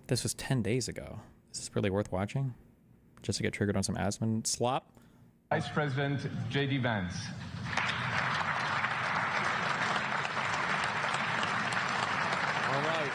This was 10 days ago. Is this really worth watching? Just to get triggered on some Asmon slop? Vice President JD Vance. All right.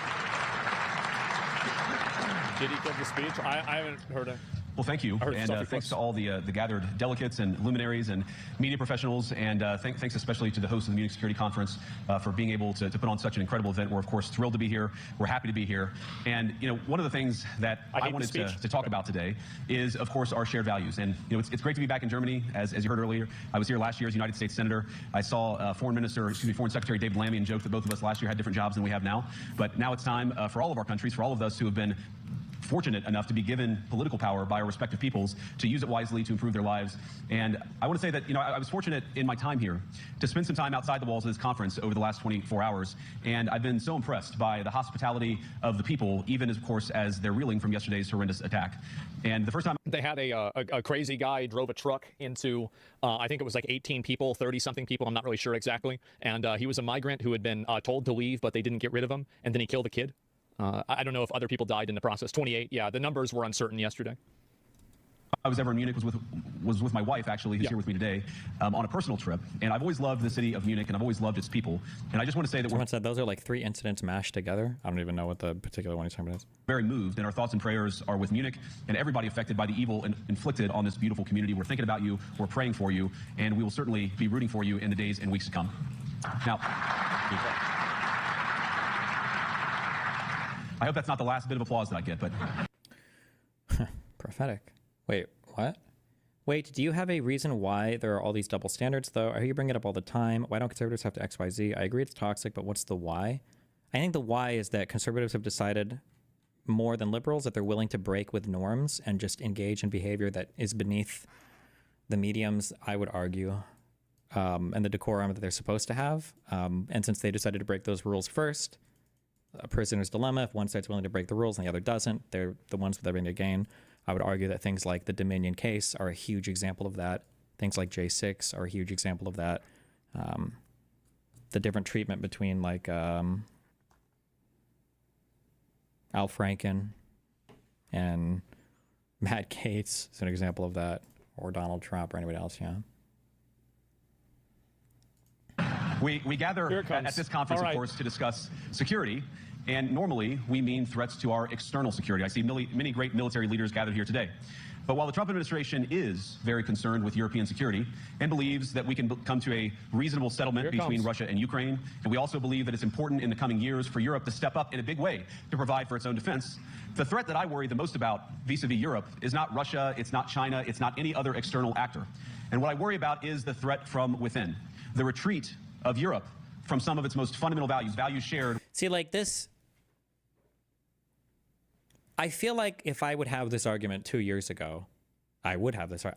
JD give the speech. I haven't heard it. Well, thank you, and thanks to all the gathered delegates and luminaries and media professionals, and thanks especially to the host of the Munich Security Conference for being able to put on such an incredible event. We're, of course, thrilled to be here. We're happy to be here. And, you know, one of the things that I wanted to talk about today is, of course, our shared values. And, you know, it's great to be back in Germany. As you heard earlier, I was here last year as United States Senator. I saw Foreign Secretary David Lammy and joked that both of us last year had different jobs than we have now. But now it's time for all of our countries, for all of us who have been fortunate enough to be given political power by our respective peoples to use it wisely to improve their lives. And I want to say that, you know, I was fortunate in my time here to spend some time outside the walls of this conference over the last 24 hours. And I've been so impressed by the hospitality of the people, even of course, as they're reeling from yesterday's horrendous attack. And the first time they had a crazy guy drove a truck into, I think it was like 18 people, 30-something people, I'm not really sure exactly. And he was a migrant who had been told to leave, but they didn't get rid of him. And then he killed a kid. I don't know if other people died in the process. 28, yeah, the numbers were uncertain yesterday. I was ever in Munich was with my wife, actually, who's here with me today, on a personal trip. And I've always loved the city of Munich, and I've always loved its people. And I just want to say that someone said those are like 3 incidents mashed together. I don't even know what the particular one he's talking about is. Very moved, and our thoughts and prayers are with Munich and everybody affected by the evil inflicted on this beautiful community. We're thinking about you, we're praying for you, and we will certainly be rooting for you in the days and weeks to come. Now, I hope that's not the last bit of applause that I get, but... Prophetic. Wait, what? Wait, do you have a reason why there are all these double standards, though? I hear you bring it up all the time. Why don't conservatives have to X, Y, Z? I agree it's toxic, but what's the why? I think the why is that conservatives have decided more than liberals that they're willing to break with norms and just engage in behavior that is beneath the mediums, I would argue, and the decorum that they're supposed to have. And since they decided to break those rules first, a prisoner's dilemma, if one side's willing to break the rules and the other doesn't, they're the ones with everything to gain. I would argue that things like the Dominion case are a huge example of that. Things like J6 are a huge example of that. The different treatment between like Al Franken and Matt Gaetz is an example of that, or Donald Trump or anybody else, yeah. We gather at this conference, of course, to discuss security, and normally we mean threats to our external security. I see many great military leaders gathered here today. But while the Trump administration is very concerned with European security and believes that we can come to a reasonable settlement between Russia and Ukraine, and we also believe that it's important in the coming years for Europe to step up in a big way to provide for its own defense, the threat that I worry the most about vis-a-vis Europe is not Russia, it's not China, it's not any other external actor. And what I worry about is the threat from within, the retreat of Europe from some of its most fundamental values shared. See, like this, I feel like if I would have this argument 2 years ago, I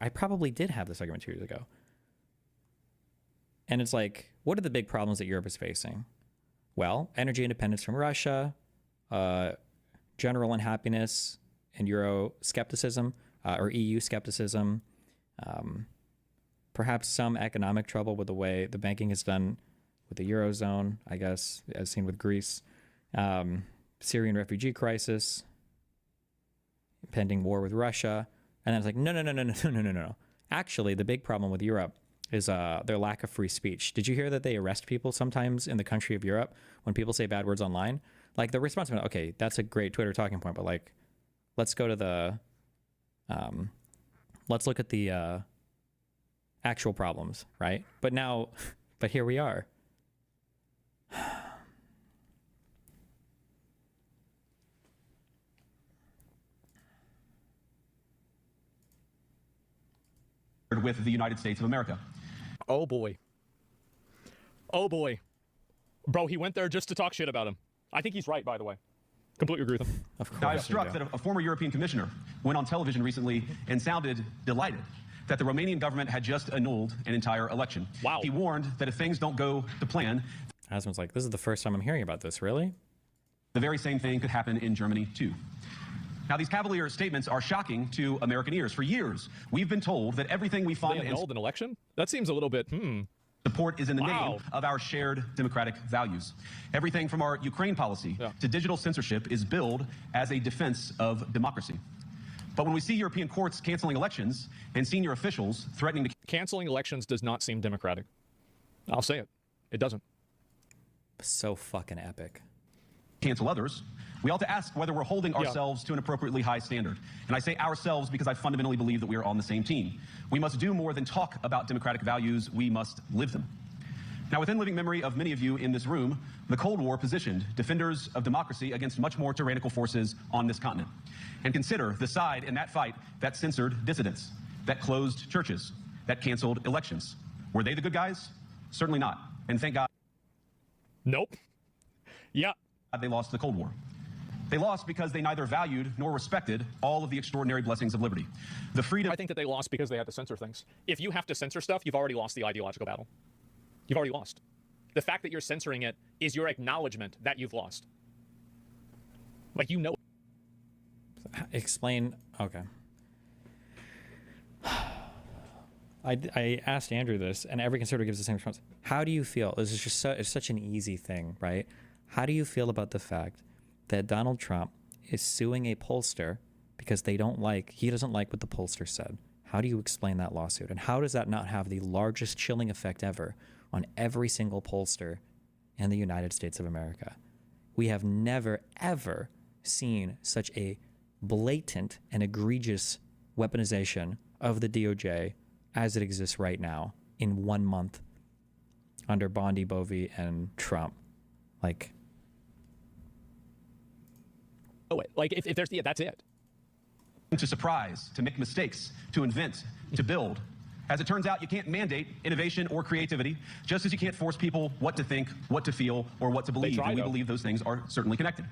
probably did have this argument 2 years ago. And it's like, what are the big problems that Europe is facing? Well, energy independence from Russia, general unhappiness and Euro skepticism, or EU skepticism, perhaps some economic trouble with the way the banking is done with the Eurozone, I guess, as seen with Greece, Syrian refugee crisis, impending war with Russia. And then it's like, no. Actually, the big problem with Europe is their lack of free speech. Did you hear that they arrest people sometimes in the country of Europe when people say bad words online? Like the response, okay, that's a great Twitter talking point, but like, let's go to the, let's look at the actual problems, right? But here we are. With the United States of America. Oh boy. Oh boy. Bro, he went there just to talk shit about him. I think he's right, by the way. Completely agree with him. Of course. Now, I was struck that a former European commissioner went on television recently and sounded delighted that the Romanian government had just annulled an entire election. Wow. He warned that if things don't go to plan... Asmon's like, this is the first time I'm hearing about this, really? The very same thing could happen in Germany, too. Now, these cavalier statements are shocking to American ears. For years, we've been told that everything we find... They annulled an election? That seems a little bit, Support is in the name of our shared democratic values. Everything from our Ukraine policy to digital censorship is billed as a defense of democracy. But when we see European courts canceling elections and senior officials threatening to Canceling elections does not seem democratic. I'll say it. It doesn't. So fucking epic. Cancel others, we ought to ask whether we're holding ourselves to an appropriately high standard. And I say ourselves because I fundamentally believe that we are on the same team. We must do more than talk about democratic values. We must live them. Now, within living memory of many of you in this room, the Cold War positioned defenders of democracy against much more tyrannical forces on this continent. And consider the side in that fight that censored dissidents, that closed churches, that canceled elections. Were they the good guys? Certainly not. And thank God. Nope. Yeah. They lost the Cold War. They lost because they neither valued nor respected all of the extraordinary blessings of liberty. The freedom. I think that they lost because they had to censor things. If you have to censor stuff, you've already lost the ideological battle. You've already lost. The fact that you're censoring it is your acknowledgement that you've lost. Like, you know. Explain. Okay. I asked Andrew this, and every conservative gives the same response. How do you feel? This is just it's such an easy thing, right? How do you feel about the fact that Donald Trump is suing a pollster because he doesn't like what the pollster said? How do you explain that lawsuit? And how does that not have the largest chilling effect ever on every single pollster in the United States of America? We have never, ever seen such a blatant and egregious weaponization of the DOJ as it exists right now in 1 month under Bondi, Bovee, and Trump. Like, if there's that's it. To surprise, to make mistakes, to invent, to build. As it turns out, you can't mandate innovation or creativity, just as you can't force people what to think, what to feel, or what to believe. And we believe those things are certainly connected.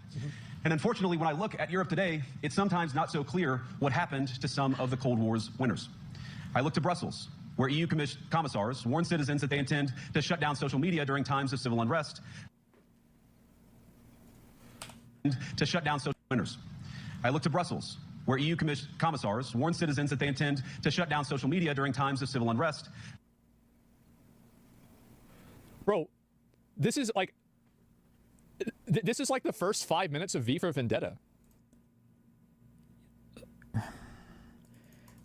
And unfortunately, when I look at Europe today, it's sometimes not so clear what happened to some of the Cold War's winners. I look to Brussels, where EU commissars warn citizens that they intend to shut down social media during times of civil unrest. To shut down social winners. I look to Brussels, where EU commissars warn citizens that they intend to shut down social media during times of civil unrest. Bro, this is like the first 5 minutes of V for Vendetta.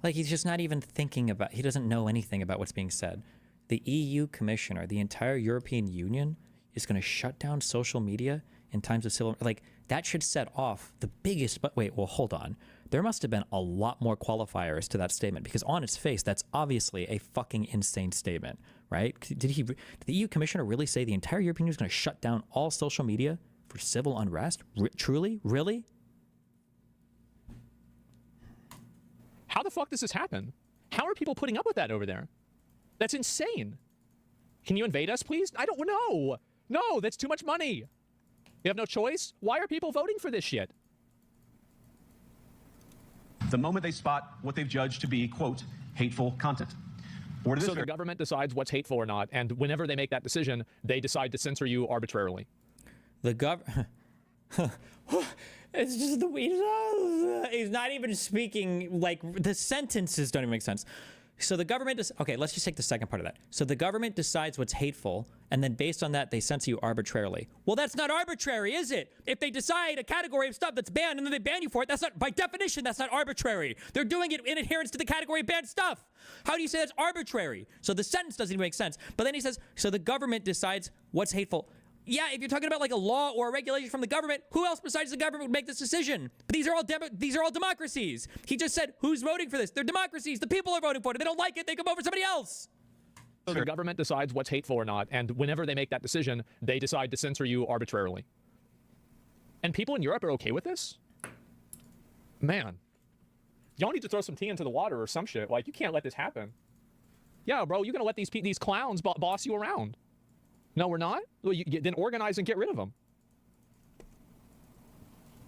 Like, he's just not even thinking about, he doesn't know anything about what's being said. The EU commissioner, the entire European Union is going to shut down social media in times of civil, like, that should set off the biggest, but wait, well, hold on. There must have been a lot more qualifiers to that statement, because on its face, that's obviously a fucking insane statement, right? Did the EU commissioner really say the entire European Union is going to shut down all social media for civil unrest? Truly? Really? How the fuck does this happen? How are people putting up with that over there? That's insane. Can you invade us, please? I don't know. No, that's too much money. You have no choice? Why are people voting for this shit? The moment they spot what they've judged to be, quote, hateful content. So the government decides what's hateful or not, and whenever they make that decision, they decide to censor you arbitrarily. The it's just the way he's not even speaking, like, the sentences don't even make sense. So the government okay, let's just take the second part of that. So the government decides what's hateful, and then based on that, they censor you arbitrarily. Well, that's not arbitrary, is it? If they decide a category of stuff that's banned and then they ban you for it, that's not, by definition, that's not arbitrary. They're doing it in adherence to the category of banned stuff. How do you say that's arbitrary? So the sentence doesn't even make sense. But then he says, so the government decides what's hateful. Yeah, if you're talking about like a law or a regulation from the government, who else besides the government would make this decision? But these are all democracies. He just said, who's voting for this? They're democracies. The people are voting for it. If they don't like it, they can vote for somebody else. So the government decides what's hateful or not, and whenever they make that decision, they decide to censor you arbitrarily. And people in Europe are okay with this? Man. Y'all need to throw some tea into the water or some shit. Like, you can't let this happen. Yeah, bro, you're gonna let these clowns boss you around. No, we're not? Well, then organize and get rid of them.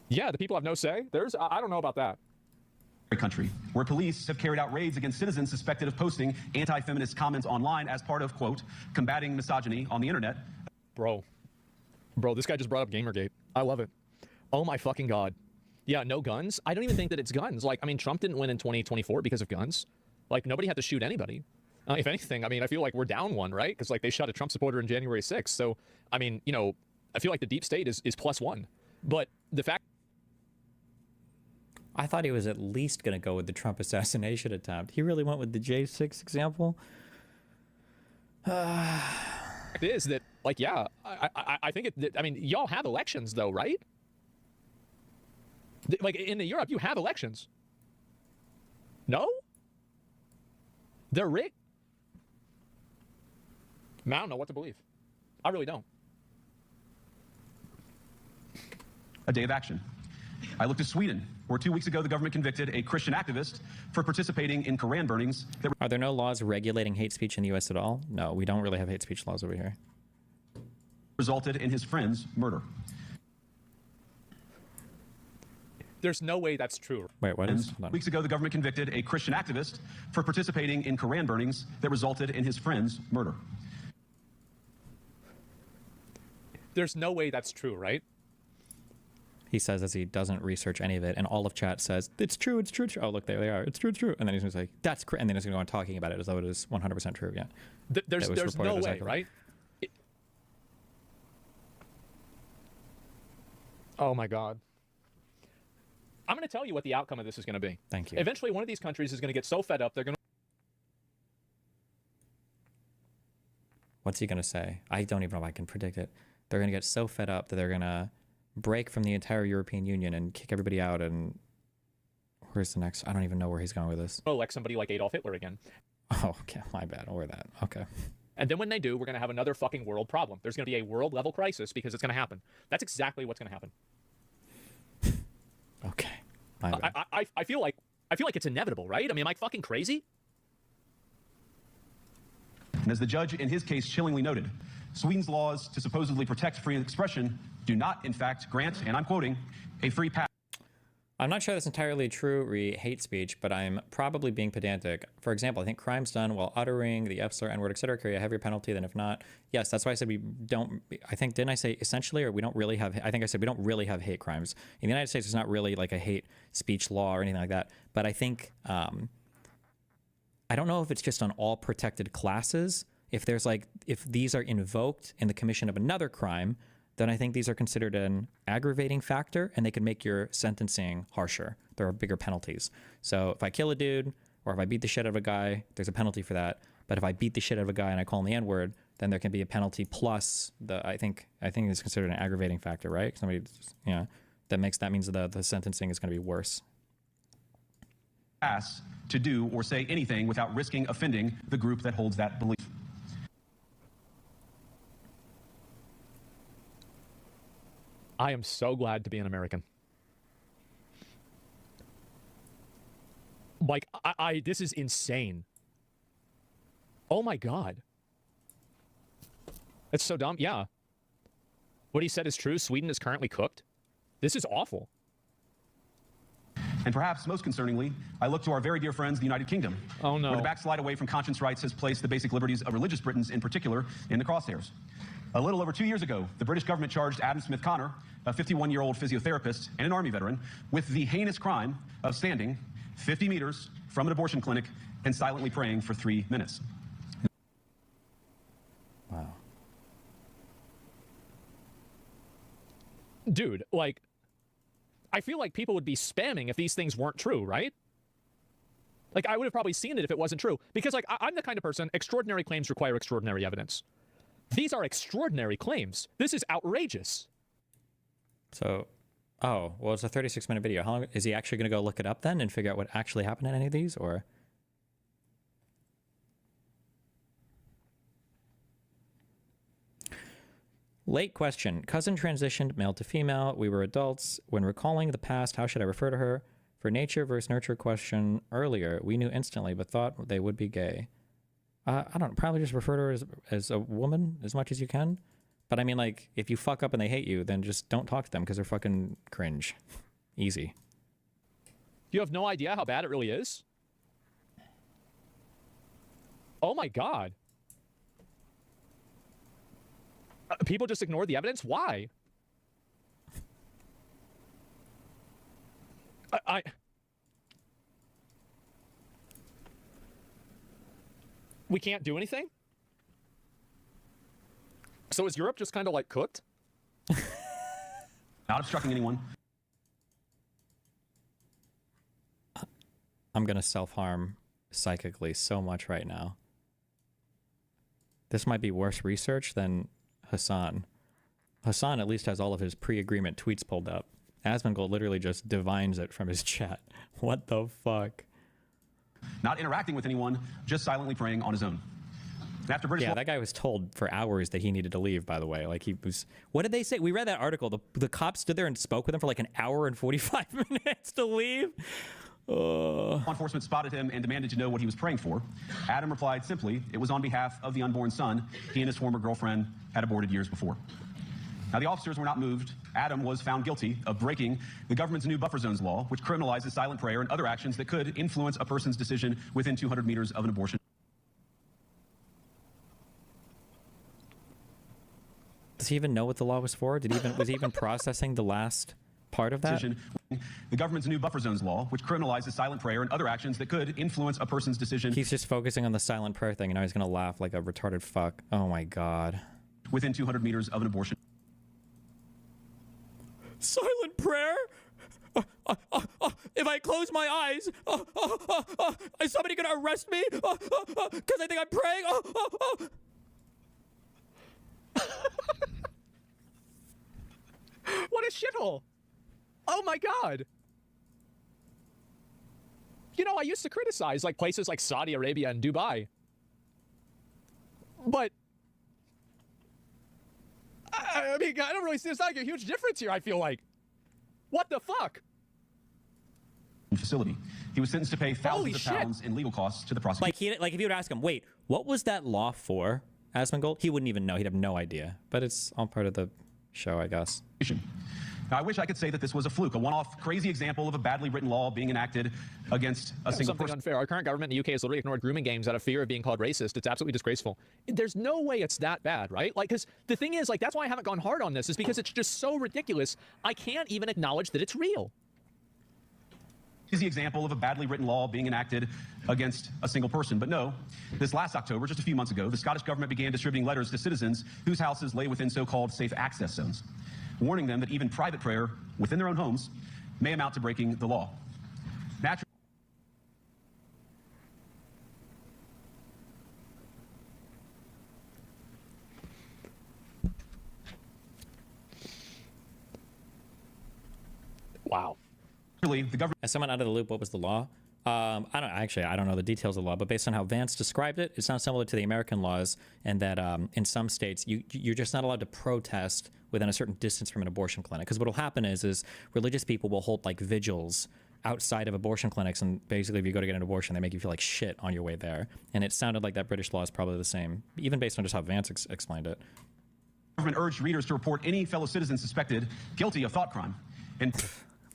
Yeah, the people have no say. I don't know about that. Country, where police have carried out raids against citizens suspected of posting anti-feminist comments online as part of, quote, combating misogyny on the internet. Bro, this guy just brought up Gamergate. I love it. Oh my fucking God. Yeah, no guns? I don't even think that it's guns. Like, I mean, Trump didn't win in 2024 because of guns. Like, nobody had to shoot anybody. If anything, I mean, I feel like we're down one, right? Because like they shot a Trump supporter in January 6th. So, I mean, you know, I feel like the deep state is +1. But the fact I thought he was at least going to go with the Trump assassination attempt. He really went with the J6 example. is that, like, yeah, I think I mean, y'all have elections though, right? Like in Europe, you have elections. No? They're rigged. I don't know what to believe. I really don't. A day of action. I looked to Sweden, where 2 weeks ago the government convicted a Christian activist for participating in Quran burnings that Are there no laws regulating hate speech in the U.S. at all? No, we don't really have hate speech laws over here. resulted in his friend's murder. There's no way that's true. Wait, what is? Weeks ago, the government convicted a Christian activist for participating in Quran burnings that resulted in his friend's murder. There's no way that's true, right? He says as he doesn't research any of it, and all of chat says, it's true, it's true, it's true. Oh, look, there they are. It's true, it's true. And then he's just like, that's and then he's going to go on talking about it as though it is 100% true. Yeah. There's no way, right? Oh, my God. I'm going to tell you what the outcome of this is going to be. Thank you. Eventually, one of these countries is going to get so fed up, they're going to... What's he going to say? I don't even know if I can predict it. They're going to get so fed up that they're going to break from the entire European Union and kick everybody out. And where's the next? I don't even know where he's going with this. elect somebody like Adolf Hitler again. Oh, okay. My bad. Or that. Okay. And then when they do, we're going to have another fucking world problem. There's going to be a world level crisis because it's going to happen. That's exactly what's going to happen. Okay. My bad. I feel like it's inevitable, right? I mean, am I fucking crazy? And as the judge in his case chillingly noted, Sweden's laws to supposedly protect free expression do not, in fact, grant, and I'm quoting, a free pass. I'm not sure that's entirely true re hate speech, but I'm probably being pedantic. For example, I think crimes done while uttering the F slur, N word, etc. carry a heavier penalty than if not. Yes, that's why I said we don't. I think, didn't I say essentially, or we don't really have? I think I said we don't really have hate crimes in the United States. There's not really like a hate speech law or anything like that. But I think I don't know if it's just on all protected classes. If there's like if these are invoked in the commission of another crime, then I think these are considered an aggravating factor and they can make your sentencing harsher. There are bigger penalties. So if I kill a dude or if I beat the shit out of a guy, there's a penalty for that. But if I beat the shit out of a guy and I call him the N-word, then there can be a penalty plus I think it's considered an aggravating factor, right? Somebody, that means the sentencing is going to be worse. Pass to do or say anything without risking offending the group that holds that belief. I am so glad to be an American. Like, this is insane. Oh my God. That's so dumb. Yeah. What he said is true. Sweden is currently cooked. This is awful. And perhaps most concerningly, I look to our very dear friends, the United Kingdom, Oh, no. where the backslide away from conscience rights has placed the basic liberties of religious Britons in particular in the crosshairs. A little over 2 years ago, the British government charged Adam Smith Connor, a 51-year-old physiotherapist and an Army veteran, with the heinous crime of standing 50 meters from an abortion clinic and silently praying for 3 minutes. Wow. Dude, like, I feel like people would be spamming if these things weren't true, right? Like, I would have probably seen it if it wasn't true. Because, like, I'm the kind of person, extraordinary claims require extraordinary evidence. These are extraordinary claims. This is outrageous. So, well, it's a 36-minute video. How long is he actually going to go look it up then and figure out what actually happened in any of these, or? Late question. Cousin transitioned male to female. We were adults. When recalling the past, how should I refer to her? For nature versus nurture question earlier, we knew instantly, but thought they would be gay. I don't probably just refer to her as a woman as much as you can. But I mean, like, if you fuck up and they hate you, then just don't talk to them because they're fucking cringe. Easy. You have no idea how bad it really is? Oh my God. People just ignore the evidence? Why? We can't do anything? So is Europe just kind of like cooked? Not obstructing anyone. I'm going to self-harm psychically so much right now. This might be worse research than Hassan. Hassan at least has all of his pre-agreement tweets pulled up. Asmongold literally just divines it from his chat. What the fuck? Not interacting with anyone, just silently praying on his own. And after British that guy was told for hours that he needed to leave, by the way. Like, he was... What did they say? We read that article. The cops stood there and spoke with him for like an hour and 45 minutes to leave. Law enforcement spotted him and demanded to know what he was praying for. Adam replied simply, it was on behalf of the unborn son he and his former girlfriend had aborted years before. Now, the officers were not moved. Adam was found guilty of breaking the government's new buffer zones law, which criminalizes silent prayer and other actions that could influence a person's decision within 200 meters of an abortion. Does he even know what the law was for? Was he even processing the last part of that? The government's new buffer zones law, which criminalizes silent prayer and other actions that could influence a person's decision. He's just focusing on the silent prayer thing, and now he's going to laugh like a retarded fuck. Oh my God. Within 200 meters of an abortion. Silent prayer? If I close my eyes, is somebody going to arrest me? Because I think I'm praying? What a shithole. Oh my God. You know, I used to criticize like places like Saudi Arabia and Dubai. But I mean, I don't really see, there's not like a huge difference here, I feel like. What the fuck? Facility. He was sentenced to pay thousands of pounds in legal costs to the prosecution. Like if you would ask him, wait, what was that law for, Asmongold? He wouldn't even know. He'd have no idea. But it's all part of the show, I guess. Now, I wish I could say that this was a fluke, a one-off crazy example of a badly written law being enacted against a single person. Unfair. Our current government in the UK has literally ignored grooming games out of fear of being called racist. It's absolutely disgraceful. There's no way it's that bad, right? Like, because the thing is, like, that's why I haven't gone hard on this, is because it's just so ridiculous. I can't even acknowledge that it's real. Is the example of a badly written law being enacted against a single person. But no, this last October, just a few months ago, the Scottish government began distributing letters to citizens whose houses lay within so-called safe access zones, warning them that even private prayer within their own homes may amount to breaking the law. Naturally, wow. the government. As someone out of the loop, what was the law? I don't know the details of the law, but based on how Vance described it, it sounds similar to the American laws, and that in some states you're just not allowed to protest within a certain distance from an abortion clinic. Because what will happen is religious people will hold like vigils outside of abortion clinics, and basically if you go to get an abortion, they make you feel like shit on your way there. And it sounded like that British law is probably the same, even based on just how Vance explained it. The government urged readers to report any fellow citizen suspected guilty of thought crime. And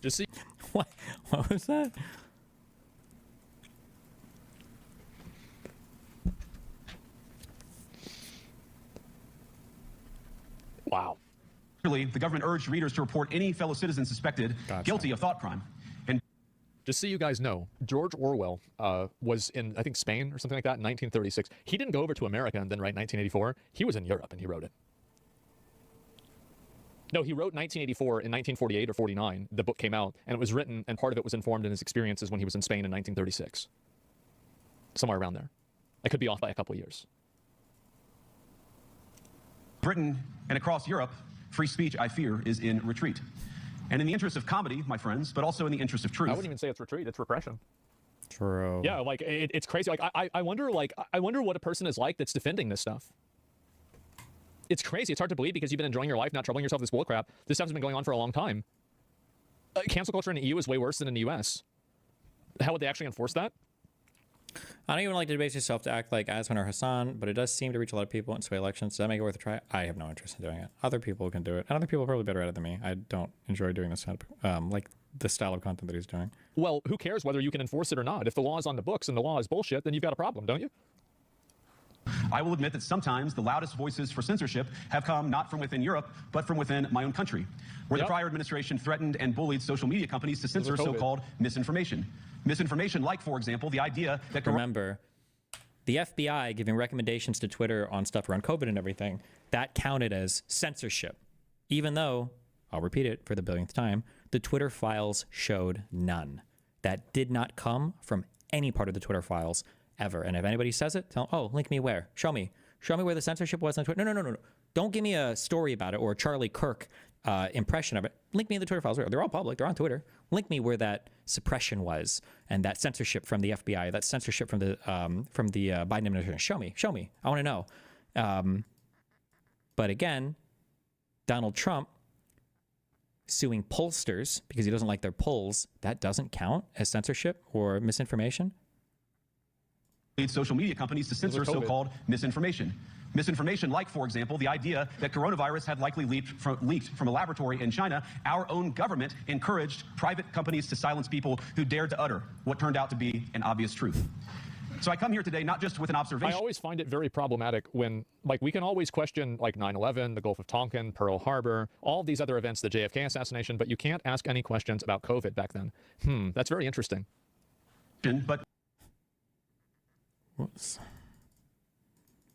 Just see. What was that? Wow. the government urged readers to report any fellow citizen suspected guilty of thought crime. And just so you guys know, George Orwell was in, I think, Spain or something like that in 1936. He didn't go over to America and then write 1984. He was in Europe and he wrote it. No, he wrote 1984 in 1948 or 49. The book came out, and it was written, and part of it was informed in his experiences when he was in Spain in 1936. Somewhere around there. I could be off by a couple of years. Britain and across Europe, free speech, I fear, is in retreat. And in the interest of comedy, my friends, but also in the interest of truth. I wouldn't even say it's retreat, it's repression. True. Yeah, like, it's crazy. Like, I wonder what a person is like that's defending this stuff. It's crazy. It's hard to believe because you've been enjoying your life, not troubling yourself with this bullcrap. This stuff has been going on for a long time. Cancel culture in the EU is way worse than in the US. How would they actually enforce that? I don't even like to debase yourself to act like Asman or Hassan, but it does seem to reach a lot of people in sway elections. Does that make it worth a try? I have no interest in doing it. Other people can do it. And other people are probably better at it than me. I don't enjoy doing this, like the style of content that he's doing. Well, who cares whether you can enforce it or not? If the law is on the books and the law is bullshit, then you've got a problem, don't you? I will admit that sometimes the loudest voices for censorship have come not from within Europe, but from within my own country, where the prior administration threatened and bullied social media companies to censor so-called misinformation. Misinformation like, for example, the idea that... Remember, the FBI giving recommendations to Twitter on stuff around COVID and everything, that counted as censorship. Even though, I'll repeat it for the billionth time, the Twitter files showed none. That did not come from any part of the Twitter files ever. And if anybody says it, tell them, oh, link me where? Show me. Show me where the censorship was on Twitter. No. Don't give me a story about it or a Charlie Kirk impression of it. Link me in the Twitter files. They're all public. They're on Twitter. Link me where that suppression was and that censorship from the FBI, that censorship from the Biden administration. Show me. I want to know. But again, Donald Trump suing pollsters because he doesn't like their polls, that doesn't count as censorship or misinformation? Social media companies to censor so-called misinformation. Misinformation like, for example, the idea that coronavirus had likely leaked from a laboratory in China. Our own government encouraged private companies to silence people who dared to utter what turned out to be an obvious truth. So I come here today not just with an observation. I always find it very problematic when, like, we can always question, like, 9/11, the Gulf of Tonkin, Pearl Harbor, all these other events, the JFK assassination, but you can't ask any questions about COVID back then. That's very interesting. But Whoops.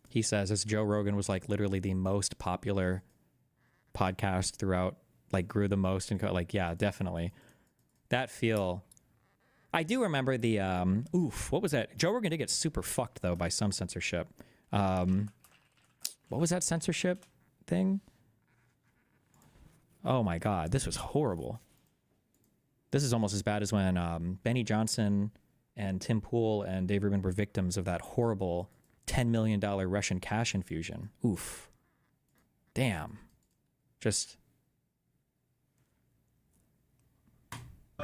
He says, as Joe Rogan was like literally the most popular podcast throughout, like grew the most, and like, yeah, definitely. That feel. I do remember the, what was that? Joe Rogan did get super fucked though by some censorship. What was that censorship thing? Oh my God, this was horrible. This is almost as bad as when Benny Johnson and Tim Pool and Dave Rubin were victims of that horrible $10 million Russian cash infusion. Oof. Damn. Just.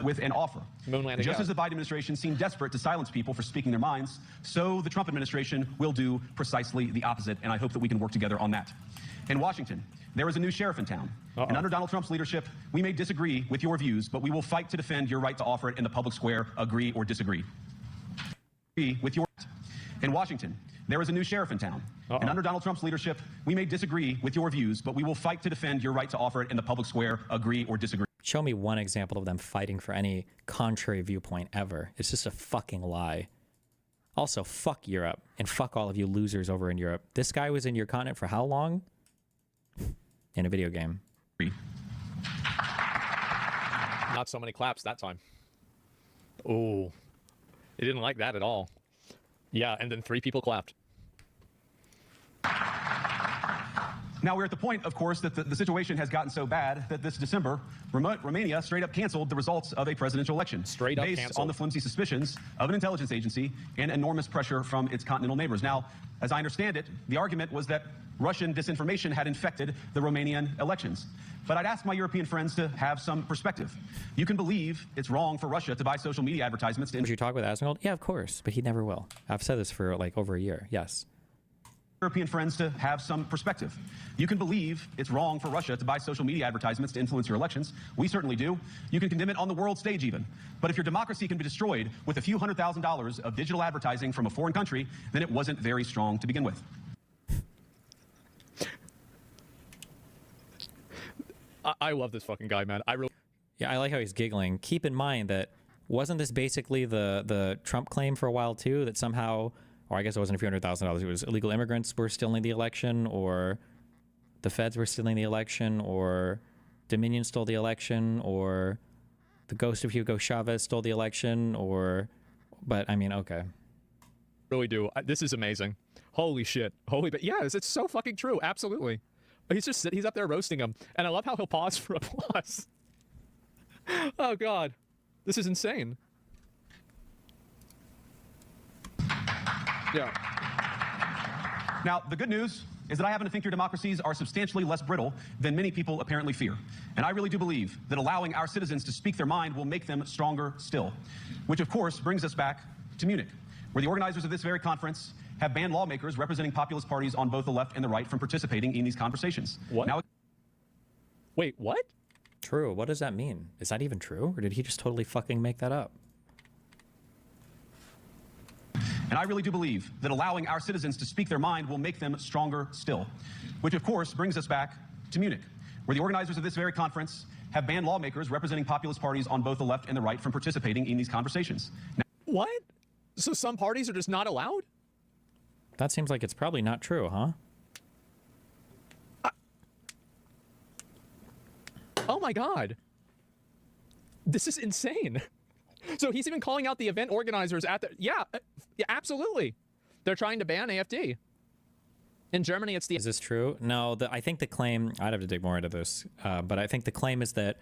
With an offer. Moonlanding Just out. as the Biden administration seemed desperate to silence people for speaking their minds, so the Trump administration will do precisely the opposite, and I hope that we can work together on that. In Washington, there is a new sheriff in town. And under Donald Trump's leadership, we may disagree with your views, but we will fight to defend your right to offer it in the public square, agree or disagree. With your in Washington, there is a new sheriff in town. And under Donald Trump's leadership, we may disagree with your views, but we will fight to defend your right to offer it in the public square, agree or disagree. Show me one example of them fighting for any contrary viewpoint ever. It's just a fucking lie. Also, fuck Europe and fuck all of you losers over in Europe. This guy was in your continent for how long? In a video game. Not so many claps that time. Oh, he didn't like that at all. Yeah, and then 3 people clapped. Now, we're at the point, of course, that the situation has gotten so bad that this December, Romania straight up canceled the results of a presidential election. Straight up based canceled. on the flimsy suspicions of an intelligence agency and enormous pressure from its continental neighbors. Now, as I understand it, the argument was that Russian disinformation had infected the Romanian elections. But I'd ask my European friends to have some perspective. You can believe it's wrong for Russia to buy social media advertisements to Would you talk with Asmongold? Yeah, of course, but he never will. I've said this for like over a year. Yes. European friends to have some perspective. You can believe it's wrong for Russia to buy social media advertisements to influence your elections. We certainly do. You can condemn it on the world stage even. But if your democracy can be destroyed with a few $100,000 of digital advertising from a foreign country, then it wasn't very strong to begin with. I love this fucking guy, man. Yeah, I like how he's giggling. Keep in mind that wasn't this basically the Trump claim for a while too, that somehow, or I guess it wasn't a few $100,000, it was illegal immigrants were stealing the election, or the feds were stealing the election, or Dominion stole the election, or the ghost of Hugo Chavez stole the election, or, but I mean, okay. Really do. This is amazing. Holy shit. But yeah, it's so fucking true. Absolutely. He's up there roasting him, and I love how he'll pause for applause. Oh God, this is insane. Yeah. Now, the good news is that I happen to think your democracies are substantially less brittle than many people apparently fear. And I really do believe that allowing our citizens to speak their mind will make them stronger still. Which, of course, brings us back to Munich, where the organizers of this very conference have banned lawmakers representing populist parties on both the left and the right from participating in these conversations. What? Now, Wait, what? True. What does that mean? Is that even true? Or did he just totally fucking make that up? and I really do believe that allowing our citizens to speak their mind will make them stronger still. Which, of course, brings us back to Munich, where the organizers of this very conference have banned lawmakers representing populist parties on both the left and the right from participating in these conversations. Now, What? So some parties are just not allowed? That seems like it's probably not true, huh? Oh my God. This is insane. So he's even calling out the event organizers at the, yeah, absolutely. They're trying to ban AFD. In Germany, it's the... Is this true? No, I think the claim, I'd have to dig more into this, but I think the claim is that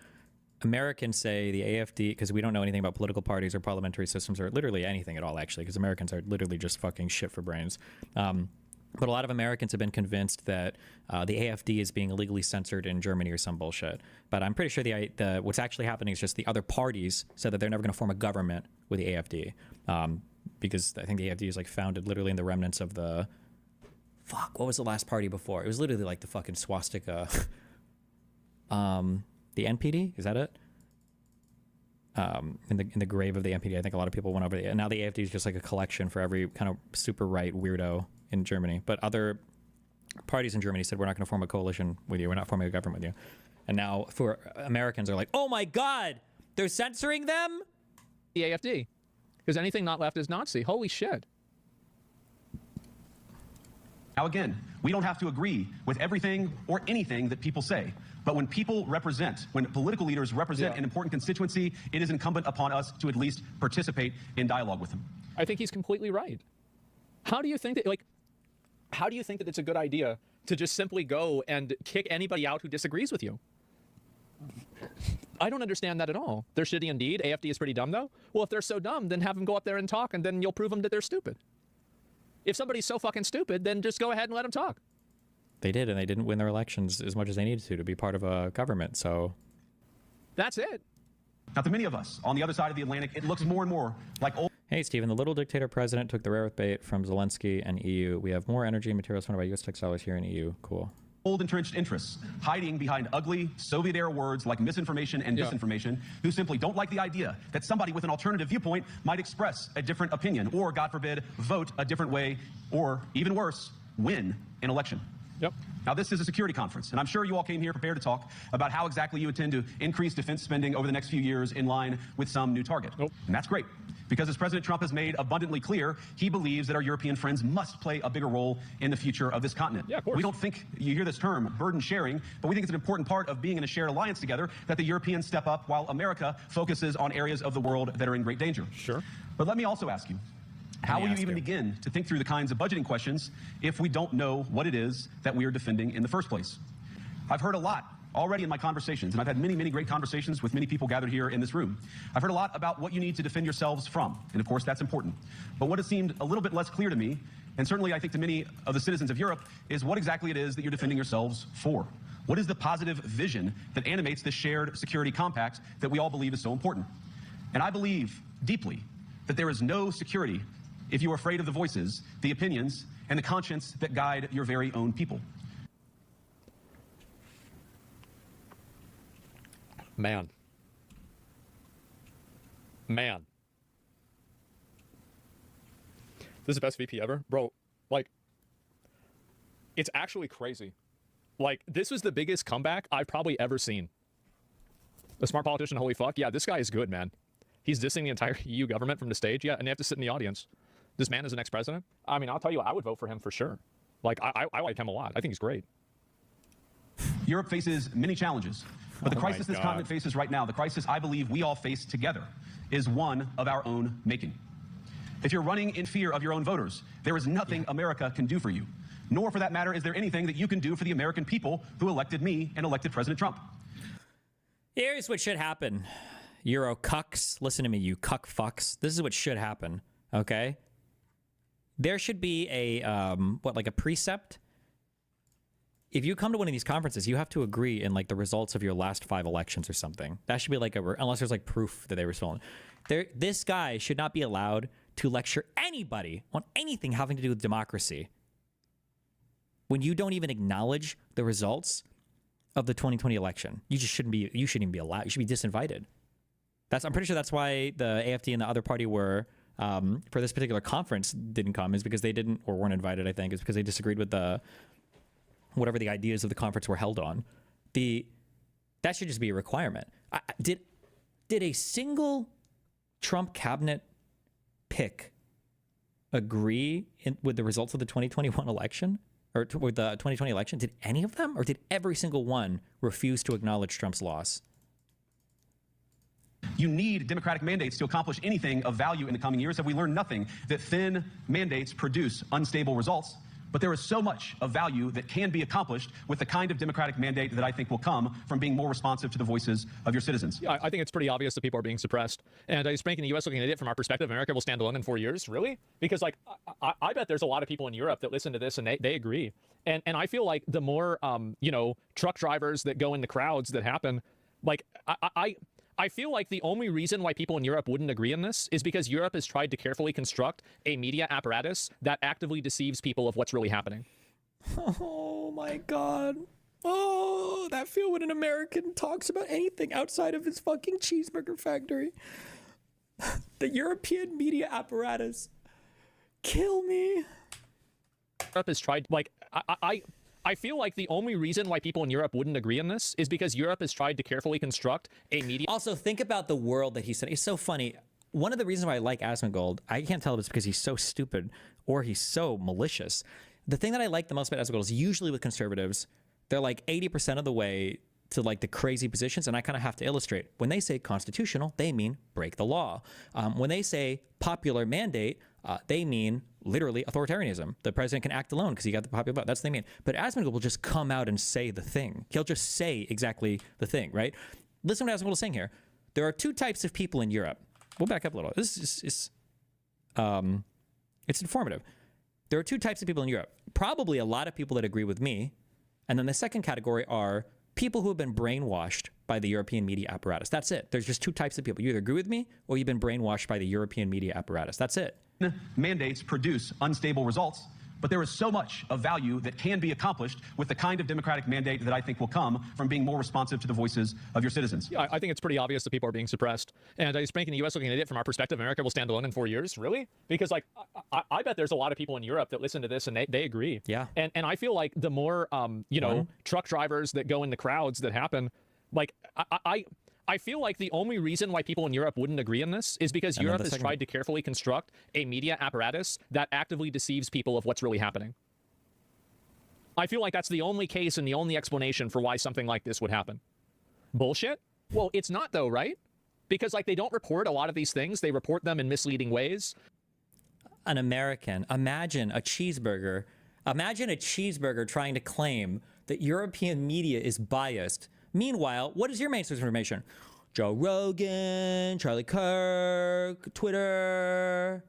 Americans say the AFD, because we don't know anything about political parties or parliamentary systems or literally anything at all, actually, because Americans are literally just fucking shit for brains. But a lot of Americans have been convinced that the AFD is being illegally censored in Germany or some bullshit. But I'm pretty sure what's actually happening is just the other parties said that they're never going to form a government with the AFD. Because I think the AFD is like founded literally in the remnants of the... Fuck, what was the last party before? It was literally like the fucking swastika. The NPD? Is that it? In the grave of the NPD, I think a lot of people went over it. And now the AFD is just like a collection for every kind of super right weirdo in Germany. But other parties in Germany said, we're not going to form a coalition with you. We're not forming a government with you. And now for Americans are like, oh my God, they're censoring them? The AFD. Because anything not left is Nazi. Holy shit. Now, again, we don't have to agree with everything or anything that people say. But when people represent, when political leaders represent an important constituency, it is incumbent upon us to at least participate in dialogue with them. I think he's completely right. How do you think that, like, how do you think that it's a good idea to just simply go and kick anybody out who disagrees with you? I don't understand that at all. They're shitty indeed. AFD is pretty dumb, though. Well, if they're so dumb, then have them go up there and talk, and then you'll prove them that they're stupid. If somebody's so fucking stupid, then just go ahead and let them talk. They did, and they didn't win their elections as much as they needed to be part of a government, so... That's it. Now, to many of us on the other side of the Atlantic, it looks more and more like old... Hey, Stephen, the little dictator president took the rare bait from Zelensky and EU. We have more energy and materials funded by U.S. tax dollars here in EU. Cool. Old entrenched interests, hiding behind ugly Soviet-era words like misinformation and disinformation, who simply don't like the idea that somebody with an alternative viewpoint might express a different opinion, or, God forbid, vote a different way, or, even worse, win an election. Yep. Now, this is a security conference, and I'm sure you all came here prepared to talk about how exactly you intend to increase defense spending over the next few years in line with some new target. Nope. And that's great, because as President Trump has made abundantly clear, he believes that our European friends must play a bigger role in the future of this continent. Yeah, of course. We don't think, you hear this term, burden sharing, but we think it's an important part of being in a shared alliance together that the Europeans step up while America focuses on areas of the world that are in great danger. Sure. But let me also ask you, how will you even begin to think through the kinds of budgeting questions if we don't know what it is that we are defending in the first place? I've heard a lot already in my conversations, and I've had many, many great conversations with many people gathered here in this room. I've heard a lot about what you need to defend yourselves from, and of course that's important. But what has seemed a little bit less clear to me, and certainly I think to many of the citizens of Europe, is what exactly it is that you're defending yourselves for. What is the positive vision that animates this shared security compact that we all believe is so important? And I believe deeply that there is no security if you are afraid of the voices, the opinions, and the conscience that guide your very own people. Man. Man. This is the best VP ever? Bro, like, it's actually crazy. Like, this was the biggest comeback I've probably ever seen. A smart politician, holy fuck. Yeah, this guy is good, man. He's dissing the entire EU government from the stage. Yeah, and they have to sit in the audience. This man is an ex-president. I mean, I'll tell you, I would vote for him for sure. Like, I like him a lot. I think he's great. Europe faces many challenges, but the crisis this continent faces right now, the crisis I believe we all face together, is one of our own making. If you're running in fear of your own voters, there is nothing America can do for you. Nor, for that matter, is there anything that you can do for the American people who elected me and elected President Trump. Here's what should happen. Euro cucks. Listen to me, you cuck fucks. This is what should happen, okay? There should be a, like a precept. If you come to one of these conferences, you have to agree in like the results of your last 5 elections or something. That should be like unless there's like proof that they were stolen. This guy should not be allowed to lecture anybody on anything having to do with democracy when you don't even acknowledge the results of the 2020 election. You shouldn't even be allowed. You should be disinvited. I'm pretty sure that's why the AFD and the other party were, for this particular conference didn't come, is because they didn't, or weren't invited, I think, is because they disagreed with whatever the ideas of the conference were held on. That should just be a requirement. Did a single Trump cabinet pick agree with the results of the 2021 election or with the 2020 election? Did any of them, or did every single one refuse to acknowledge Trump's loss? You need democratic mandates to accomplish anything of value in the coming years. Have we learned nothing? That thin mandates produce unstable results. But there is so much of value that can be accomplished with the kind of democratic mandate that I think will come from being more responsive to the voices of your citizens. Yeah, I think it's pretty obvious that people are being suppressed. And I just think in the U.S. looking at it from our perspective, America will stand alone in 4 years. Really? Because like, I bet there's a lot of people in Europe that listen to this and they agree. And I feel like the more, you know, truck drivers that go in the crowds that happen, like I feel like the only reason why people in Europe wouldn't agree on this is because Europe has tried to carefully construct a media apparatus that actively deceives people of what's really happening. Oh my God. Oh, that feel when an American talks about anything outside of his fucking cheeseburger factory. The European media apparatus. Kill me. Europe has tried, like, I feel like the only reason why people in Europe wouldn't agree on this is because Europe has tried to carefully construct a media. Also, think about the world that he said. It's so funny. One of the reasons why I like Asmongold, I can't tell if it's because he's so stupid or he's so malicious. The thing that I like the most about Asmongold is usually with conservatives, they're like 80% of the way to like the crazy positions, and I kind of have to illustrate. When they say constitutional, they mean break the law. When they say popular mandate, they mean literally authoritarianism. The president can act alone because he got the popular vote. That's what they mean. But Asmongold will just come out and say the thing. He'll just say exactly the thing, right? Listen to what Asmongold is saying here. There are two types of people in Europe. We'll back up a little. This is it's informative. There are two types of people in Europe. Probably a lot of people that agree with me. And then the second category are people who have been brainwashed by the European media apparatus. That's it. There's just two types of people. You either agree with me or you've been brainwashed by the European media apparatus. That's it. Mandates produce unstable results, but there is so much of value that can be accomplished with the kind of democratic mandate that I think will come from being more responsive to the voices of your citizens. Yeah, I think it's pretty obvious that people are being suppressed. And I just think in the U.S. looking at it from our perspective, America will stand alone in 4 years. Really? Because like, I bet there's a lot of people in Europe that listen to this and they agree. Yeah. And I feel like the more, you know, truck drivers that go in the crowds that happen, like I feel like the only reason why people in Europe wouldn't agree on this is because Europe has tried to carefully construct a media apparatus that actively deceives people of what's really happening. I feel like that's the only case and the only explanation for why something like this would happen. Bullshit? Well, it's not though, right? Because like they don't report a lot of these things. They report them in misleading ways. An American, imagine a cheeseburger trying to claim that European media is biased. Meanwhile, what is your main source of information? Joe Rogan, Charlie Kirk, Twitter,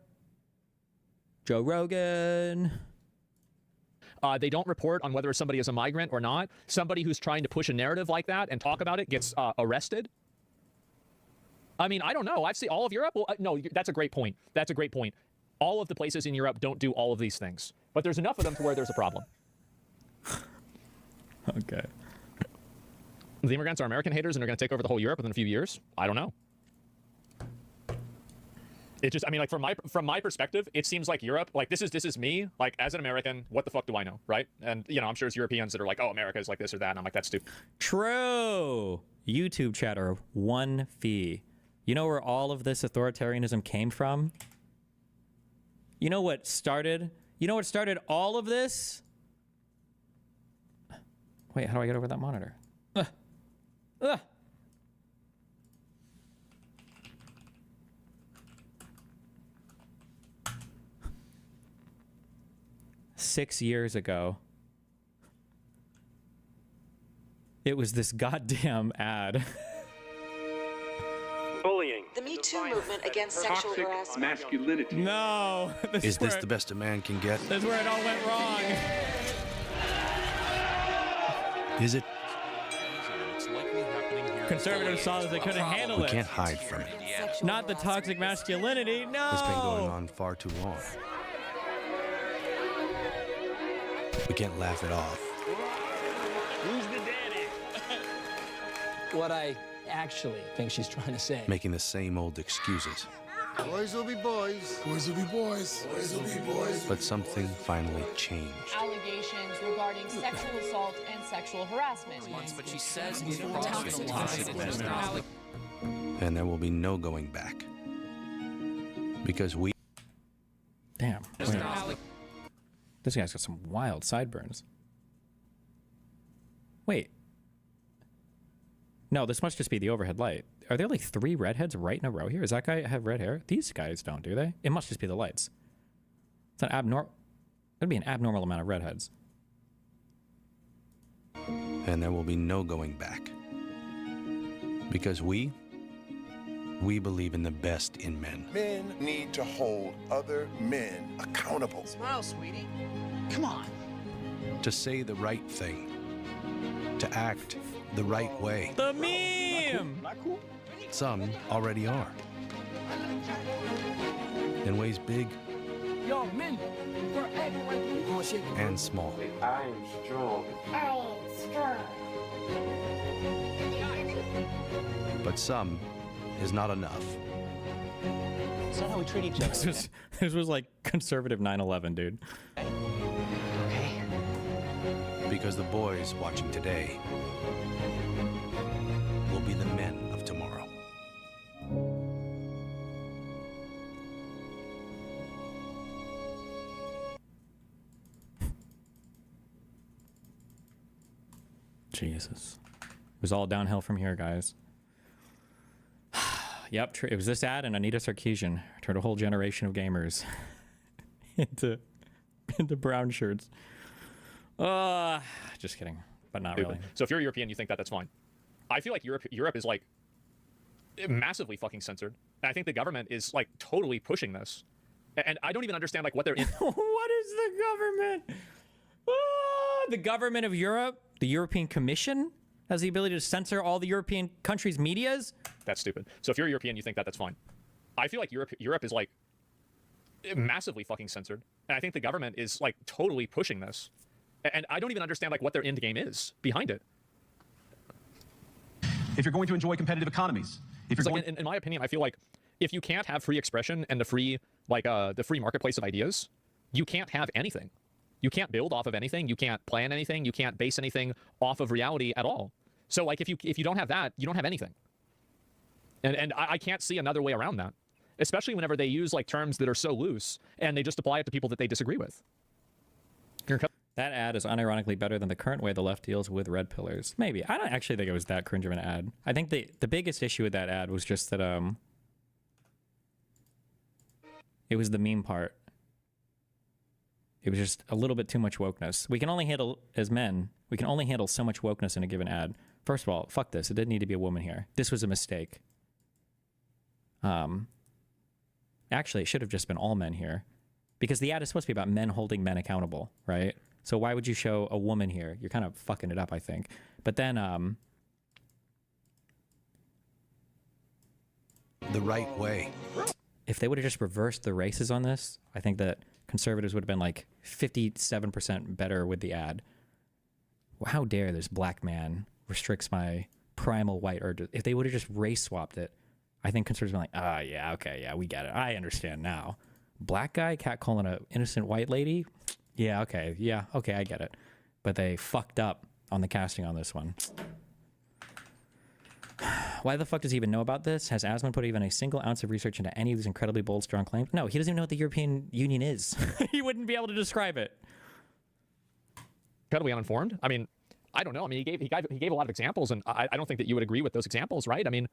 Joe Rogan. They don't report on whether somebody is a migrant or not. Somebody who's trying to push a narrative like that and talk about it gets arrested. I mean, I don't know. I've seen all of Europe. Well, no, that's a great point. That's a great point. All of the places in Europe don't do all of these things, but there's enough of them to where there's a problem. Okay. The immigrants are American haters and are going to take over the whole Europe within a few years. I don't know. It just, I mean, like from my perspective, it seems like Europe, like this is me, like as an American, what the fuck do I know, right? And you know, I'm sure it's Europeans that are like, oh, America is like this or that, and I'm like, that's stupid. True. YouTube chatter, one fee. You know where all of this authoritarianism came from? You know what started all of this? Wait, how do I get over that monitor? 6 years ago, it was this goddamn ad. Bullying. The Me Too movement against sexual Toxic harassment. masculinity. No. Is this the best a man can get? That's where it all went wrong. Is it? Conservatives saw that they couldn't handle We it. can't hide from it. Not the toxic masculinity. No. It's been going on far too long. We can't laugh it off. Who's the daddy? What I actually think she's trying to say. Making the same old excuses. Boys will be boys. Boys will be boys. Boys will be boys. But something finally changed. Allegations regarding sexual assault and sexual harassment. But she says And there will be no going back. Because we... Damn. Wait. This guy's got some wild sideburns. Wait. No, this must just be the overhead light. Are there like 3 redheads right in a row here? Does that guy have red hair? These guys don't, do they? It must just be the lights. It's an abnormal... It'd be an abnormal amount of redheads. And there will be no going back. Because we believe in the best in men. Men need to hold other men accountable. Smile, sweetie. Come on. To say the right thing. To act the right way. The meme! Some already are. In ways big Yo, men, we're acting like we bullshit. and small. I am strong. But some is not enough. It's not how we treat each other. This was like conservative 9/11, dude. Okay. Because the boys watching today will be the men of tomorrow. Jesus. It was all downhill from here, guys. Yep, it was this ad and Anita Sarkeesian turned a whole generation of gamers into brown shirts. Just kidding, but not really. So if you're European, you think that that's fine. I feel like Europe is like massively fucking censored. And I think the government is like totally pushing this. And I don't even understand like what they're in. What is the government? The government of Europe, the European Commission, has the ability to censor all the European countries' medias? That's stupid. So if you're European, you think that that's fine. I feel like Europe is like massively fucking censored. And I think the government is like totally pushing this. And I don't even understand like what their end game is behind it. If you're going to enjoy competitive economies, if you're like, in my opinion, I feel like if you can't have free expression and the free marketplace of ideas, you can't have anything. You can't build off of anything. You can't plan anything. You can't base anything off of reality at all. So like if you don't have that, you don't have anything. And I can't see another way around that, especially whenever they use like terms that are so loose and they just apply it to people that they disagree with. That ad is unironically better than the current way the left deals with red pillars. Maybe. I don't actually think it was that cringe of an ad. I think the biggest issue with that ad was just that it was the meme part. It was just a little bit too much wokeness. We can only handle, as men, we can only handle so much wokeness in a given ad. First of all, fuck this. It didn't need to be a woman here. This was a mistake. Actually, it should have just been all men here. Because the ad is supposed to be about men holding men accountable, right? So why would you show a woman here? You're kind of fucking it up, I think. But then, The right way. if they would have just reversed the races on this, I think that conservatives would have been like 57% better with the ad. Well, how dare this black man restricts my primal white urges? If they would have just race swapped it, I think conservatives would be like, yeah, okay, yeah, we get it. I understand now. Black guy catcalling an innocent white lady? Yeah, okay, I get it. But they fucked up on the casting on this one. Why the fuck does he even know about this? Has Asmon put even a single ounce of research into any of these incredibly bold, strong claims? No, he doesn't even know what the European Union is. He wouldn't be able to describe it. Incredibly uninformed. I mean, I don't know. I mean, he gave a lot of examples, and I don't think that you would agree with those examples, right? I mean,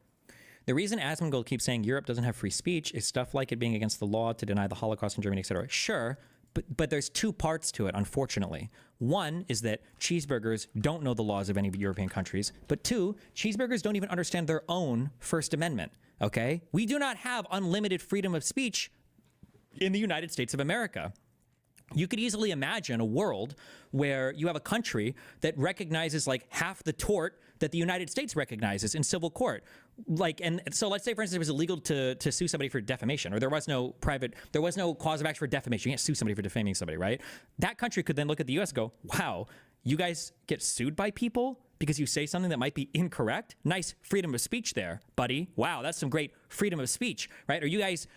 the reason Asmongold keeps saying Europe doesn't have free speech is stuff like it being against the law to deny the Holocaust in Germany, etc. Sure, but there's two parts to it, unfortunately. One is that cheeseburgers don't know the laws of any European countries, but two, cheeseburgers don't even understand their own First Amendment, okay? We do not have unlimited freedom of speech in the United States of America. You could easily imagine a world where you have a country that recognizes like half the tort that the United States recognizes in civil court. Like, and so let's say, for instance, it was illegal to sue somebody for defamation, or there was no cause of action for defamation. You can't sue somebody for defaming somebody, right? That country could then look at the US and go, wow, you guys get sued by people because you say something that might be incorrect? Nice freedom of speech there, buddy. Wow, that's some great freedom of speech, right? Or you guys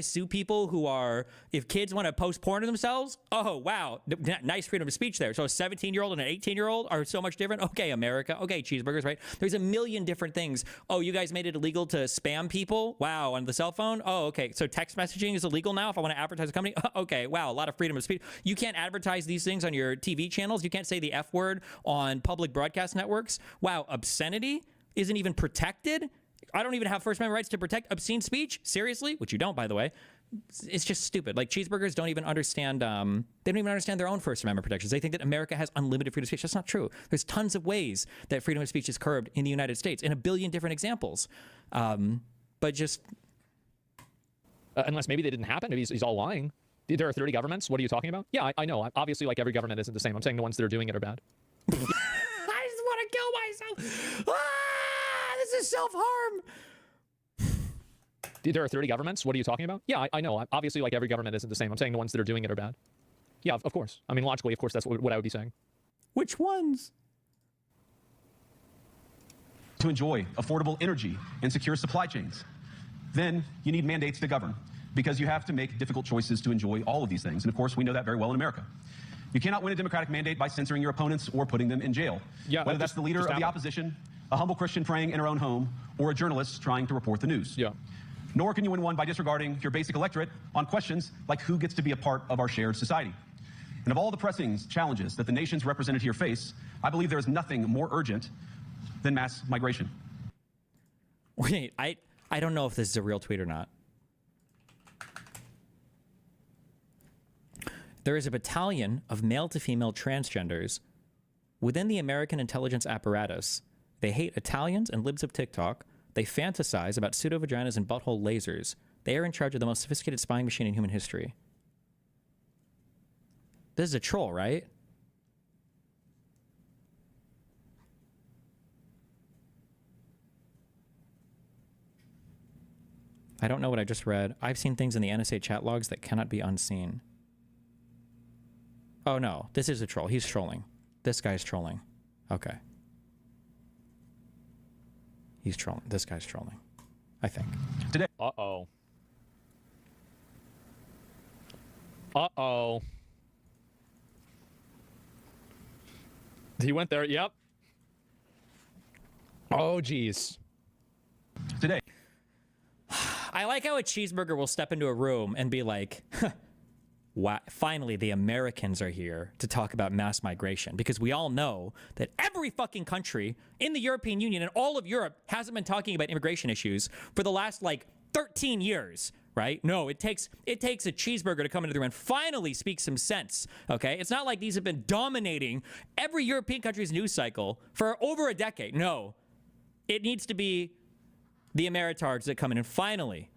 sue people who are, if kids want to post porn of themselves, oh, wow, nice freedom of speech there. So a 17-year-old and an 18-year-old are so much different. Okay, America. Okay, cheeseburgers, right? There's a million different things. Oh, you guys made it illegal to spam people? Wow, on the cell phone? Oh, okay. So text messaging is illegal now if I want to advertise a company? Okay, wow, a lot of freedom of speech. You can't advertise these things on your TV channels. You can't say the F word on public broadcast networks. Wow, obscenity isn't even protected. I don't even have First Amendment rights to protect obscene speech. Seriously? Which you don't, by the way. It's just stupid. Like, cheeseburgers don't even understand, they don't even understand their own First Amendment protections. They think that America has unlimited freedom of speech. That's not true. There's tons of ways that freedom of speech is curbed in the United States in a billion different examples. But just... unless maybe they didn't happen. Maybe he's all lying. There are 30 governments. What are you talking about? Yeah, I know. Obviously, like, every government isn't the same. I'm saying the ones that are doing it are bad. I just want to kill myself. This is self-harm. There are 30 governments. What are you talking about? Yeah, I know. Obviously, like, every government isn't the same. I'm saying the ones that are doing it are bad. Yeah, of course. I mean, logically, of course, that's what I would be saying. Which ones? To enjoy affordable energy and secure supply chains. Then you need mandates to govern, because you have to make difficult choices to enjoy all of these things. And of course, we know that very well in America. You cannot win a democratic mandate by censoring your opponents or putting them in jail. Yeah, whether that's the leader of the opposition, a humble Christian praying in her own home, or a journalist trying to report the news. Yeah. Nor can you win one by disregarding your basic electorate on questions like who gets to be a part of our shared society. And of all the pressing challenges that the nations represented here face, I believe there is nothing more urgent than mass migration. Wait, I don't know if this is a real tweet or not. There is a battalion of male to female transgenders within the American intelligence apparatus. They hate Italians and libs of TikTok. They fantasize about pseudo-vaginas and butthole lasers. They are in charge of the most sophisticated spying machine in human history. This is a troll, right? I don't know what I just read. I've seen things in the NSA chat logs that cannot be unseen. Oh no, this is a troll. He's trolling. This guy's trolling. Okay. He's trolling. This guy's trolling. I think. Today. Uh-oh. Uh-oh. He went there. Yep. Oh, geez. Today. I like how a cheeseburger will step into a room and be like, wow, finally the Americans are here to talk about mass migration, because we all know that every fucking country in the European Union and all of Europe hasn't been talking about immigration issues for the last like 13 years, right? No, it takes a cheeseburger to come into the room and finally speak some sense, okay? It's not like these have been dominating every European country's news cycle for over a decade. No, it needs to be the Ameritards that come in and finally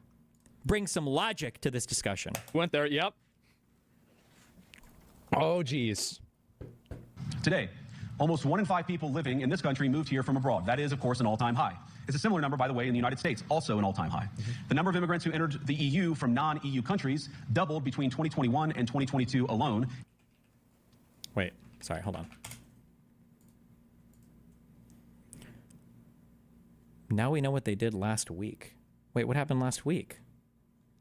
bring some logic to this discussion. Went there, yep. Oh, geez. Today, almost 1 in 5 people living in this country moved here from abroad. That is, of course, an all-time high. It's a similar number, by the way, in the United States, also an all-time high. The number of immigrants who entered the EU from non-EU countries doubled between 2021 and 2022 alone. Wait, sorry, hold on. Now we know what they did last week. Wait, what happened last week?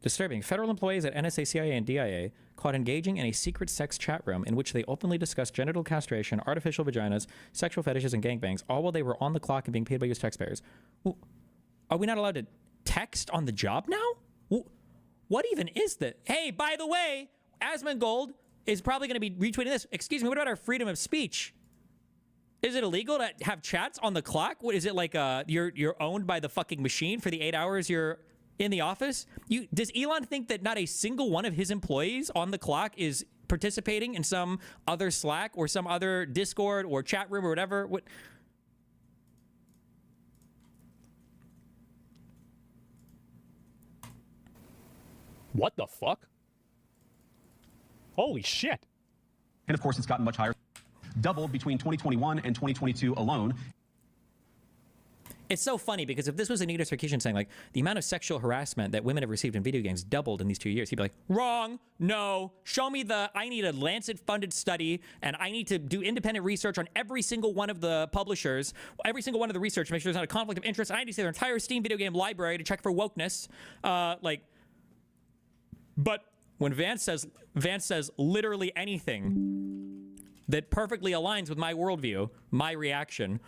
Disturbing. Federal employees at NSA, CIA, and DIA caught engaging in a secret sex chat room in which they openly discussed genital castration, artificial vaginas, sexual fetishes, and gangbangs, all while they were on the clock and being paid by U.S. taxpayers. Are we not allowed to text on the job now? What even is that? Hey, by the way, Asmongold is probably going to be retweeting this. Excuse me, what about our freedom of speech? Is it illegal to have chats on the clock? What is it, like you're owned by the fucking machine for the 8 hours you're in the office? Does Elon think that not a single one of his employees on the clock is participating in some other Slack or some other Discord or chat room or whatever? What the fuck? Holy shit. And of course, it's gotten much higher. Doubled between 2021 and 2022 alone. It's so funny because if this was Anita Sarkeesian saying like the amount of sexual harassment that women have received in video games doubled in these 2 years, he'd be like, wrong, no, show me I need a Lancet-funded study and I need to do independent research on every single one of the publishers, every single one of the research to make sure there's not a conflict of interest. And I need to see their entire Steam video game library to check for wokeness. But when Vance says literally anything that perfectly aligns with my worldview, my reaction,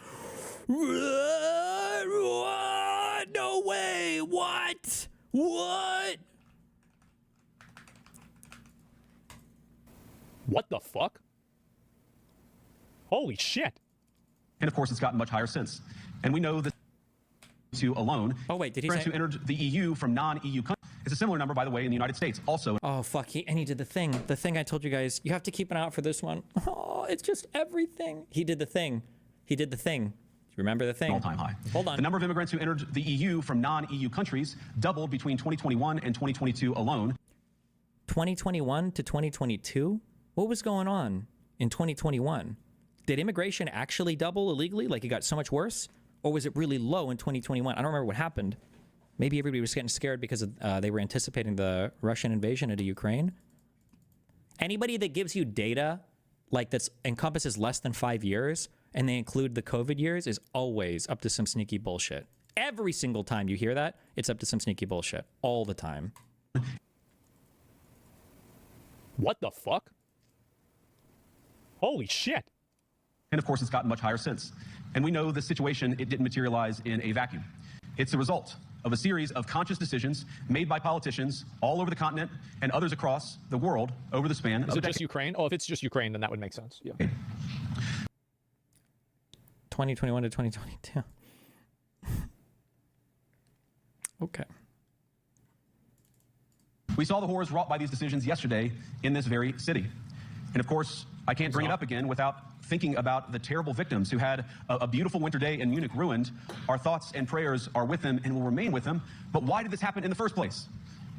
no way, what? What the fuck? Holy shit. And of course, it's gotten much higher since. And we know that to alone. Oh wait, did he friends say? who entered the EU from non-EU countries. It's a similar number, by the way, in the United States. Also. Oh fuck, he did the thing I told you guys. You have to keep an eye out for this one. Oh, it's just everything. He did the thing. Remember the thing? All-time high. Hold on. The number of immigrants who entered the EU from non-EU countries doubled between 2021 and 2022 alone. 2021 to 2022? What was going on in 2021? Did immigration actually double illegally? Like it got so much worse? Or was it really low in 2021? I don't remember what happened. Maybe everybody was getting scared because they were anticipating the Russian invasion into Ukraine. Anybody that gives you data like that encompasses less than 5 years and they include the COVID years is always up to some sneaky bullshit. Every single time you hear that, it's up to some sneaky bullshit. All the time. What the fuck? Holy shit. And of course, it's gotten much higher since. And we know the situation, it didn't materialize in a vacuum. It's the result of a series of conscious decisions made by politicians all over the continent and others across the world over the span of Is it just Ukraine? Oh, if it's just Ukraine, then that would make sense. Yeah. 2021 to 2022. Okay. We saw the horrors wrought by these decisions yesterday in this very city. And of course, I can't bring it up again without thinking about the terrible victims who had a beautiful winter day in Munich ruined. Our thoughts and prayers are with them and will remain with them. But why did this happen in the first place?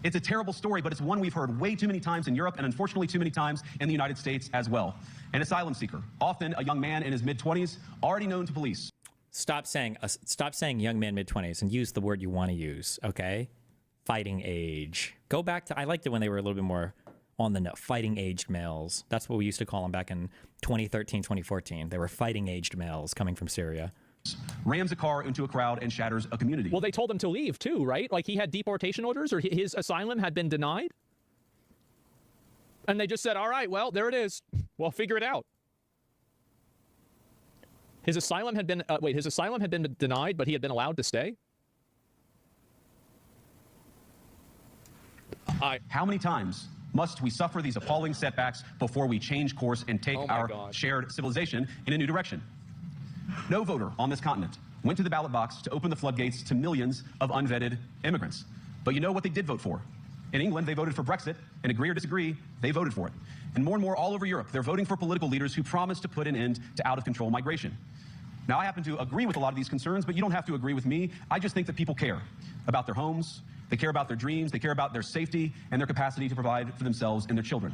It's a terrible story, but it's one we've heard way too many times in Europe and unfortunately too many times in the United States as well. An asylum seeker, often a young man in his mid-20s, already known to police. Stop saying young man mid-20s and use the word you want to use, okay? Fighting age. Go back to, I liked it when they were a little bit more on the note. Fighting aged males. That's what we used to call them back in 2013, 2014. They were fighting aged males coming from Syria. Rams a car into a crowd and shatters a community. Well, they told him to leave too, right? Like he had deportation orders or his asylum had been denied. And they just said, all right, well, there it is. Well, figure it out. His asylum had been, his asylum had been denied, but he had been allowed to stay? How many times must we suffer these appalling setbacks before we change course and take our shared civilization in a new direction? No voter on this continent went to the ballot box to open the floodgates to millions of unvetted immigrants. But you know what they did vote for? In England, they voted for Brexit, and agree or disagree, they voted for it. And more all over Europe, they're voting for political leaders who promise to put an end to out-of-control migration. Now, I happen to agree with a lot of these concerns, but you don't have to agree with me. I just think that people care about their homes, they care about their dreams, they care about their safety and their capacity to provide for themselves and their children.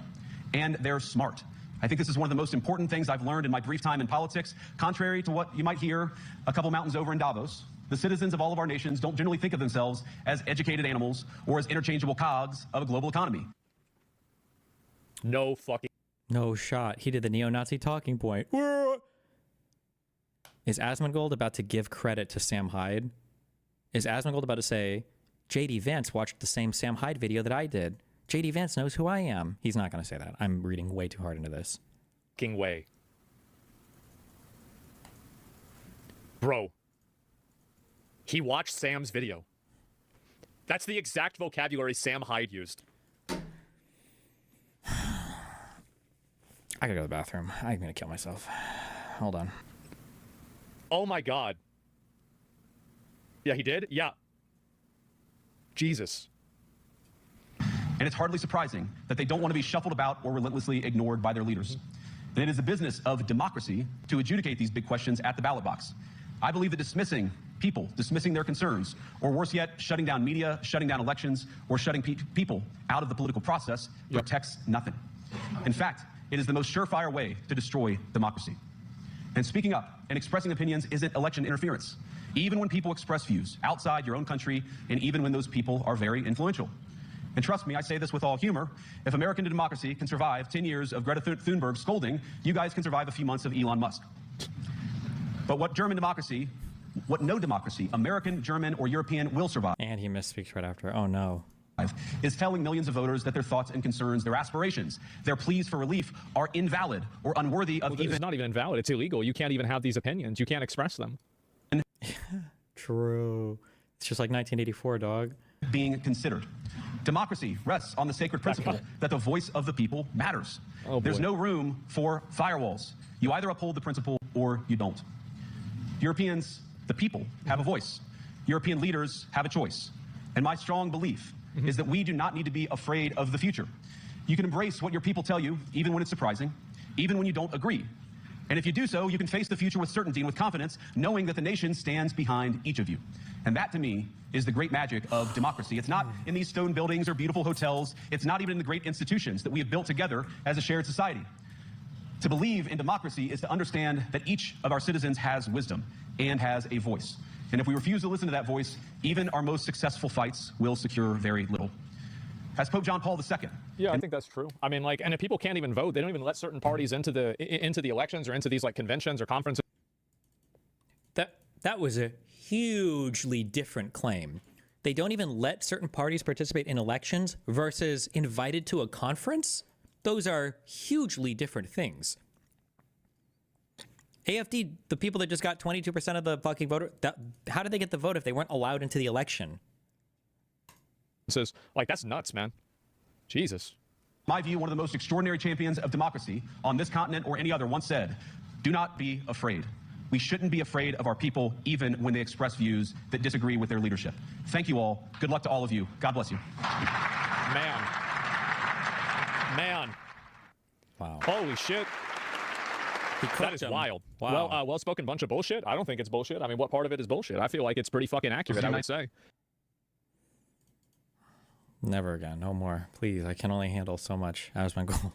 And they're smart. I think this is one of the most important things I've learned in my brief time in politics. Contrary to what you might hear a couple mountains over in Davos, the citizens of all of our nations don't generally think of themselves as educated animals or as interchangeable cogs of a global economy. No fucking... No shot. He did the neo-Nazi talking point. Is Asmongold about to give credit to Sam Hyde? Is Asmongold about to say, JD Vance watched the same Sam Hyde video that I did? JD Vance knows who I am. He's not going to say that. I'm reading way too hard into this. Fucking way. Bro. He watched Sam's video. That's the exact vocabulary Sam Hyde used. I gotta go to the bathroom. I'm gonna kill myself. Hold on. Oh my God. Yeah, he did? Yeah. Jesus. And it's hardly surprising that they don't want to be shuffled about or relentlessly ignored by their leaders. And it is the business of democracy to adjudicate these big questions at the ballot box. I believe that dismissing people, dismissing their concerns, or worse yet, shutting down media, shutting down elections, or shutting people out of the political process protects nothing. In fact, it is the most surefire way to destroy democracy. And speaking up and expressing opinions isn't election interference, even when people express views outside your own country and even when those people are very influential. And trust me, I say this with all humor, if American democracy can survive 10 years of Greta Thunberg scolding, you guys can survive a few months of Elon Musk. But what no democracy, American, German, or European, will survive. And he misspeaks right after. Oh, no. Is telling millions of voters that their thoughts and concerns, their aspirations, their pleas for relief are invalid or unworthy of It's not even invalid. It's illegal. You can't even have these opinions. You can't express them. True. It's just like 1984, dog. Being considered. Democracy rests on the sacred principle that the voice of the people matters. There's no room for firewalls. You either uphold the principle or you don't. Europeans, the people, have a voice. European leaders have a choice. And my strong belief is that we do not need to be afraid of the future. You can embrace what your people tell you, even when it's surprising, even when you don't agree. And if you do so, you can face the future with certainty and with confidence, knowing that the nation stands behind each of you. And that, to me, is the great magic of democracy. It's not in these stone buildings or beautiful hotels. It's not even in the great institutions that we have built together as a shared society. To believe in democracy is to understand that each of our citizens has wisdom and has a voice. And if we refuse to listen to that voice, even our most successful fights will secure very little. As Pope John Paul II. Yeah, I think that's true. I mean, like, and if people can't even vote, they don't even let certain parties into the elections or into these like conventions or conferences. That was a hugely different claim. They don't even let certain parties participate in elections versus invited to a conference. Those are hugely different things. AFD, the people that just got 22% of the fucking voter, how did they get the vote if they weren't allowed into the election? Says, like, that's nuts, man. Jesus. My view, one of the most extraordinary champions of democracy on this continent or any other once said, do not be afraid. We shouldn't be afraid of our people, even when they express views that disagree with their leadership. Thank you all. Good luck to all of you. God bless you. Man. Wow. Holy shit. That is wild. Wow. Well, well-spoken bunch of bullshit. I don't think it's bullshit. I mean, what part of it is bullshit? I feel like it's pretty fucking accurate, I would say. Never again. No more. Please. I can only handle so much. Asmongold.